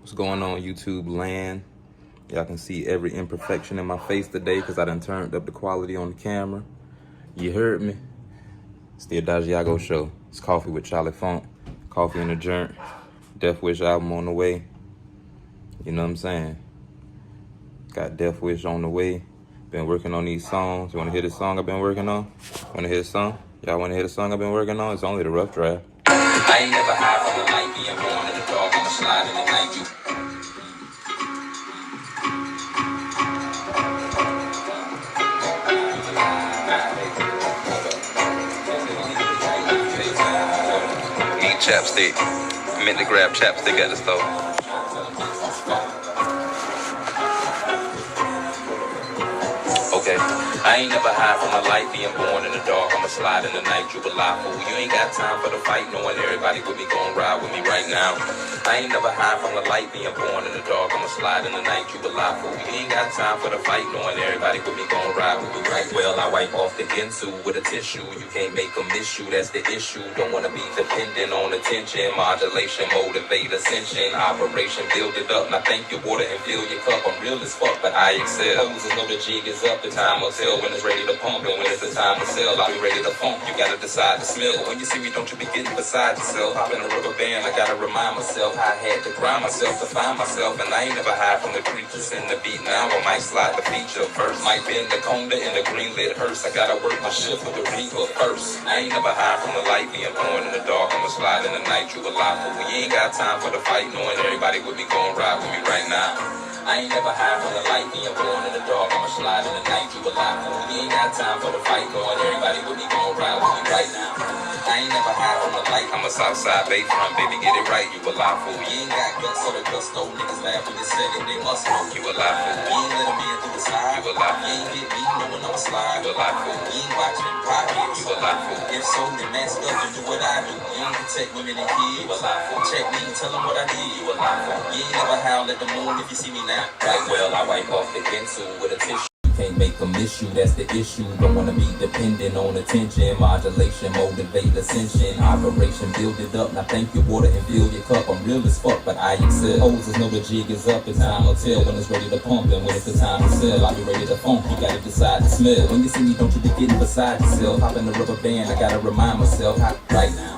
What's going on, YouTube land? Y'all can see every imperfection in my face today because I done turned up the quality on the camera. You heard me? It's the Edagiago Show. It's coffee with Charlie Funk, coffee in the joint, Death Wish album on the way. You know what I'm saying? Got Death Wish on the way. Been working on these songs. You want to hear the song I've been working on? Want to hear the song? Y'all want to hear the song I've been working on? It's only the rough draft. I ain't never hide from the light, being born in the dark. I'ma slide in the night. Need chapstick. I meant to grab chapstick at the store. Okay. I ain't never hide from the light, being born in the dark. I'ma slide in the night, you a lie fool. You ain't got time for the fight, knowing everybody with me gon' ride with me right now. I ain't never hide from the light, being born in the dark. I'ma slide in the night, you a lie fool. You ain't got time for the fight, knowing everybody with me gon' ride with me right. Well, I wipe off the ginsu with a tissue. You can't make them miss you, that's the issue. Don't wanna be dependent on attention. Modulation, motivate, ascension. Operation, build it up. Now thank your water and fill your cup. I'm real as fuck, but I excel. Losers know the jig is up, the time will tell when it's ready to pump. And when it's the time to sell, I'll be ready to pump. You gotta decide to smell. When you see me, don't you be getting beside yourself. Hop in a rubber band, I gotta remind myself I had to grind myself to find myself. And I ain't never hide from the creatures in the beat. Now I might slide the feature first. Might bend the conga in the green lit hearse. I gotta work my shift with the reaper first. I ain't never hide from the light, being born in the dark. I'ma slide in the night, you a lie fool. You ain't got time for the fight, knowing everybody with me gon' ride with me right now. I ain't never hide from the light, being born in the dark. I'ma slide in the night, you a lie fool. You ain't got time for the fight, knowing everybody with me gon' ride with me right now. I ain't never hide from the light. I'm a Southside Bayfront, baby, get it right, you a lie fool. You ain't got guts, so the guts though. Niggas laugh when you said it, they must know. You a lie fool. You ain't let a man through the side. You a lie fool. You ain't get beat, knowing I'ma slide. You a lie fool. You ain't watching pockets. You a lie fool. If so, then mask up and do what I do. You ain't protect women and kids. You a lie fool. Check me and tell them what I did. You a lie fool. You ain't never howl at the moon if you see me now. Right, well, I wipe off the ginsu with a tissue. Can't make them miss you, that's the issue. Don't wanna be dependent on attention. Modulation, motivate, ascension. Operation, build it up. Now thank your water and fill your cup. I'm real as fuck, but I excel. Hoses know the jig is up. It's time will tell when it's ready to pump. And when it's the time to sell, I'll be ready to funk. You gotta decide to smell. When you see me, don't you be getting beside yourself. Hop in the rubber band, I gotta remind myself. Right now,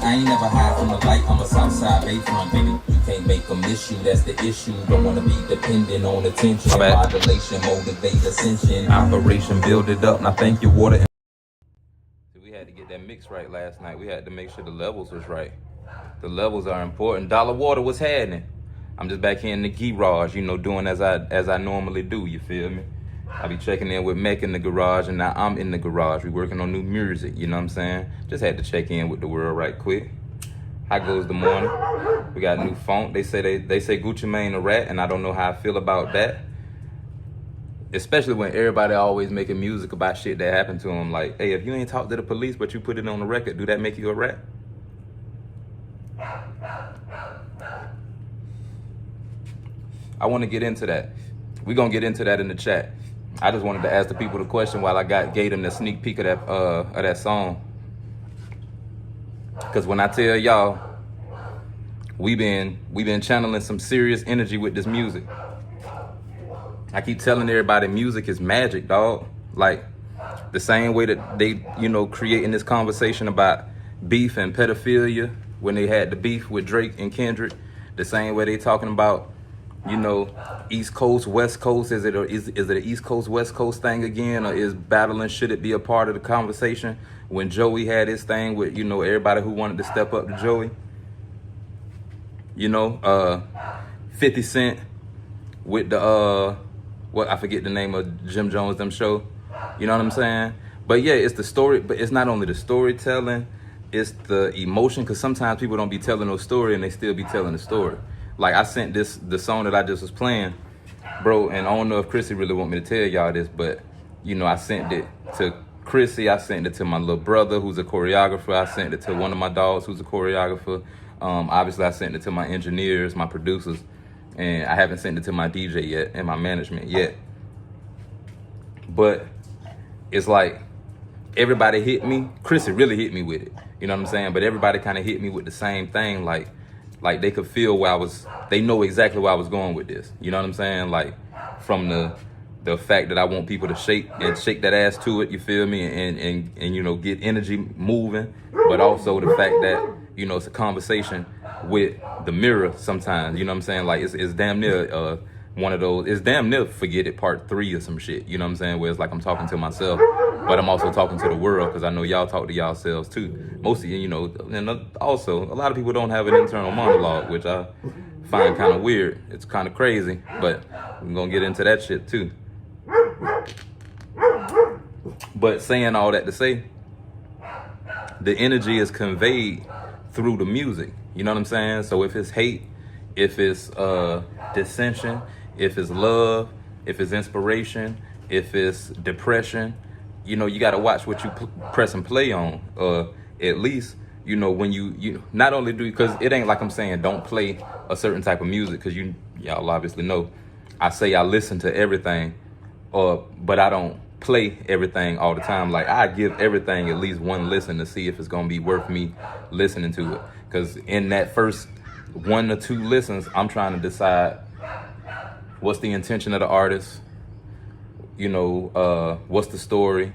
I ain't never hide from the light. I'm a Southside Bayfront, baby. Can't make them miss you, that's the issue. Don't wanna be dependent on attention. Modulation, motivate, ascension. Operation, build it up. Now thank you, water. We had to get that mix right last night. We had to make sure the levels was right. The levels are important. Dollar Water was happening. I'm just back here in the garage, you know, doing as I normally do. You feel me? I be checking in with Mech in the garage, and now I'm in the garage. We working on new music. You know what I'm saying? Just had to check in with the world right quick. How goes the morning? We got new funk. They say Gucci Mane a rat, and I don't know how I feel about that. Especially when everybody always making music about shit that happened to them. Like, hey, if you ain't talked to the police, but you put it on the record, do that make you a rat? I want to get into that. We're gonna get into that in the chat. I just wanted to ask the people the question while I gave them the sneak peek of that song. Cause when I tell y'all, we been channeling some serious energy with this music. I keep telling everybody music is magic, dog. Like the same way that they, you know, creating this conversation about beef and pedophilia when they had the beef with Drake and Kendrick. The same way they talking about, you know, East Coast, West Coast. Is it an East Coast, West Coast thing again, or is battling, should it be a part of the conversation? When Joey had his thing with, you know, everybody who wanted to step up to Joey. You know, 50 Cent with the, what, I forget the name of Jim Jones, them show. You know what I'm saying? But yeah, it's the story, but it's not only the storytelling, it's the emotion, because sometimes people don't be telling no story and they still be telling the story. Like I sent the song that I just was playing, bro, and I don't know if Chrissy really want me to tell y'all this, but you know, I sent it to Chrissy, I sent it to my little brother who's a choreographer, I sent it to one of my dogs who's a choreographer. Obviously I sent it to my engineers, my producers, and I haven't sent it to my DJ yet and my management yet. But it's like everybody hit me. Chrissy really hit me with it. You know what I'm saying? But everybody kind of hit me with the same thing. Like, like they could feel they know exactly where I was going with this. You know what I'm saying? Like from the fact that I want people to shake that ass to it, you feel me? And you know, get energy moving, but also the fact that, you know, it's a conversation with the mirror sometimes, you know what I'm saying? Like it's damn near one of those, it's damn near Forget It Part 3 or some shit, you know what I'm saying? Where it's like I'm talking to myself, but I'm also talking to the world, because I know y'all talk to yourselves too. Most of you know, and also a lot of people don't have an internal monologue, which I find kind of weird. It's kind of crazy, but we're gonna get into that shit too. But saying all that to say, the energy is conveyed through the music, you know what I'm saying? So if it's hate, if it's dissension, if it's love, if it's inspiration, if it's depression, you know, you got to watch what you press and play on. At least, you know, when you not only do, because it ain't like I'm saying don't play a certain type of music, because y'all obviously know I say I listen to everything, but I don't play everything all the time. Like I give everything at least one listen to see if it's gonna be worth me listening to it, because in that first 1 or 2 listens, I'm trying to decide what's the intention of the artist, you know, what's the story,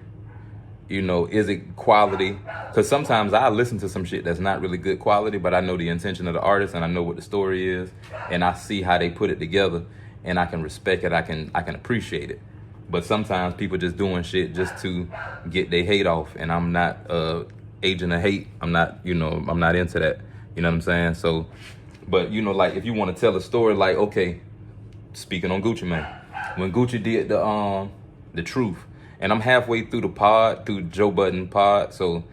you know, is it quality? Because sometimes I listen to some shit that's not really good quality, but I know the intention of the artist and I know what the story is, and I see how they put it together, and I can respect it, I can appreciate it. But sometimes people just doing shit just to get their hate off, and I'm not agent of hate. I'm not, you know, I'm not into that. You know what I'm saying? So, but you know, like if you want to tell a story, like okay, speaking on Gucci Mane, when Gucci did the Truth, and I'm halfway through the pod, through Joe Budden pod, so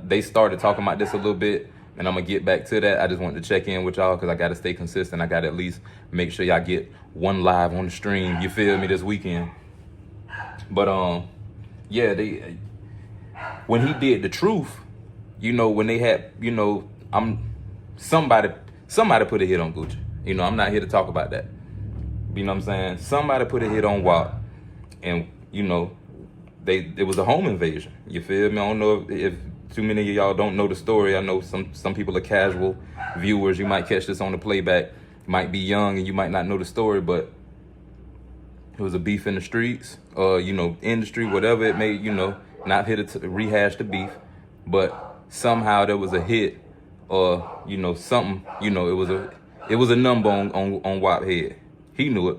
they started talking about this a little bit, and I'm gonna get back to that. I just wanted to check in with y'all because I got to stay consistent. I got to at least make sure y'all get one live on the stream. You feel me? This weekend. But yeah, when he did the Truth, you know, when they had, you know, somebody put a hit on Gucci. You know, I'm not here to talk about that. You know what I'm saying? Somebody put a hit on WAP, and you know, it was a home invasion. You feel me? I don't know if too many of y'all don't know the story. I know some people are casual viewers. You might catch this on the playback. Might be young and you might not know the story, but it was a beef in the streets, you know, industry, whatever it may, you know, not here to rehash the beef, but somehow there was a hit, or you know, something, you know, it was a number on WAP head. He knew it,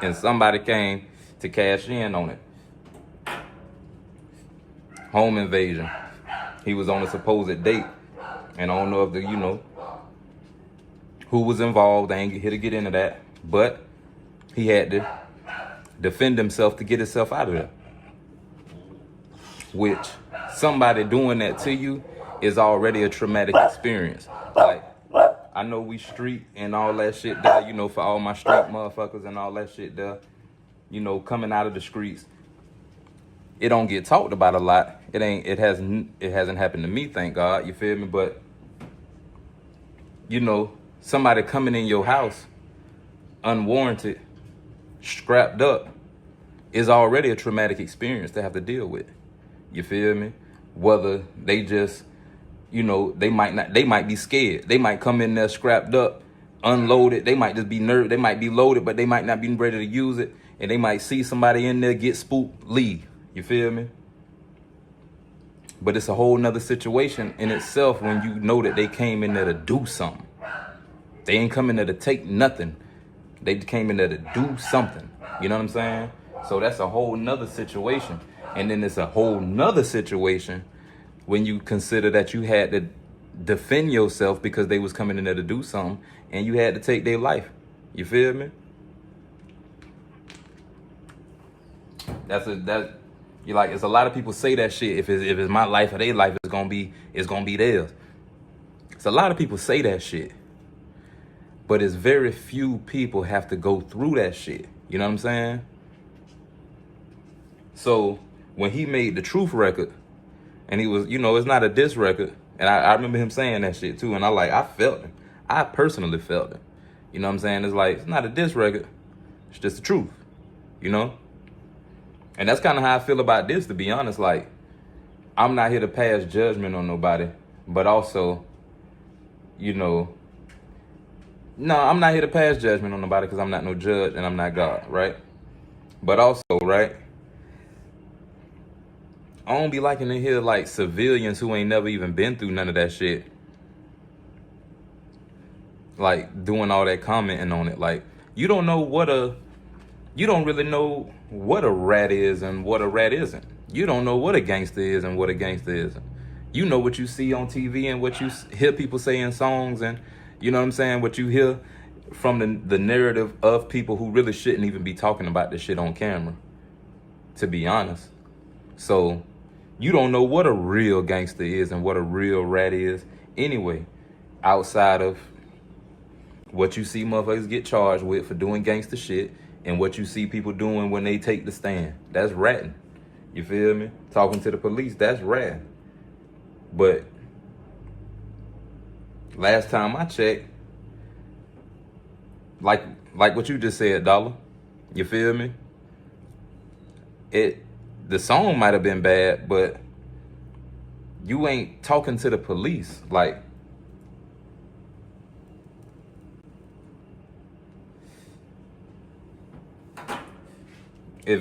and somebody came to cash in on it. Home invasion. He was on a supposed date, and I don't know if you know, who was involved. I ain't here to get into that, but he had to defend himself to get himself out of there. Which, somebody doing that to you is already a traumatic experience. Like, I know we street and all that shit there, you know, for all my street motherfuckers and all that shit there, you know, coming out of the streets. It don't get talked about a lot. It hasn't happened to me, thank God, you feel me? But, you know, somebody coming in your house unwarranted, scrapped up, is already a traumatic experience to have to deal with. You feel me? Whether they just, you know, they might be scared. They might come in there scrapped up, unloaded. They might just be nervous. They might be loaded, but they might not be ready to use it. And they might see somebody in there, get spooked, leave. You feel me? But it's a whole nother situation in itself when you know that they came in there to do something. They ain't coming there to take nothing. They came in there to do something. You know what I'm saying? So that's a whole nother situation. And then it's a whole nother situation when you consider that you had to defend yourself because they was coming in there to do something, and you had to take their life. You feel me? You're like, it's a lot of people say that shit. If it's my life or their life, it's gonna be theirs. It's a lot of people say that shit. But it's very few people have to go through that shit. You know what I'm saying? So when he made the Truth record, and he was, you know, it's not a diss record. And I remember him saying that shit too. And I felt him. I personally felt him. You know what I'm saying? It's like, it's not a diss record. It's just the truth. You know? And that's kind of how I feel about this, to be honest. Like, I'm not here to pass judgment on nobody, but also, you know, no, I'm not here to pass judgment on nobody because I'm not no judge and I'm not God, right? But also, right, I don't be liking to hear like civilians who ain't never even been through none of that shit, like doing all that commenting on it. Like, you don't really know what a rat is and what a rat isn't. You don't know what a gangster is and what a gangster isn't. You know what you see on TV and what you hear people say in songs, and you know what I'm saying, what you hear from the narrative of people who really shouldn't even be talking about this shit on camera, to be honest. So you don't know what a real gangster is and what a real rat is anyway, outside of what you see motherfuckers get charged with for doing gangster shit and what you see people doing when they take the stand. That's ratting. You feel me? Talking to the police, that's ratting. But last time I checked, like what you just said, Dollar, you feel me? The song might have been bad, but you ain't talking to the police. Like,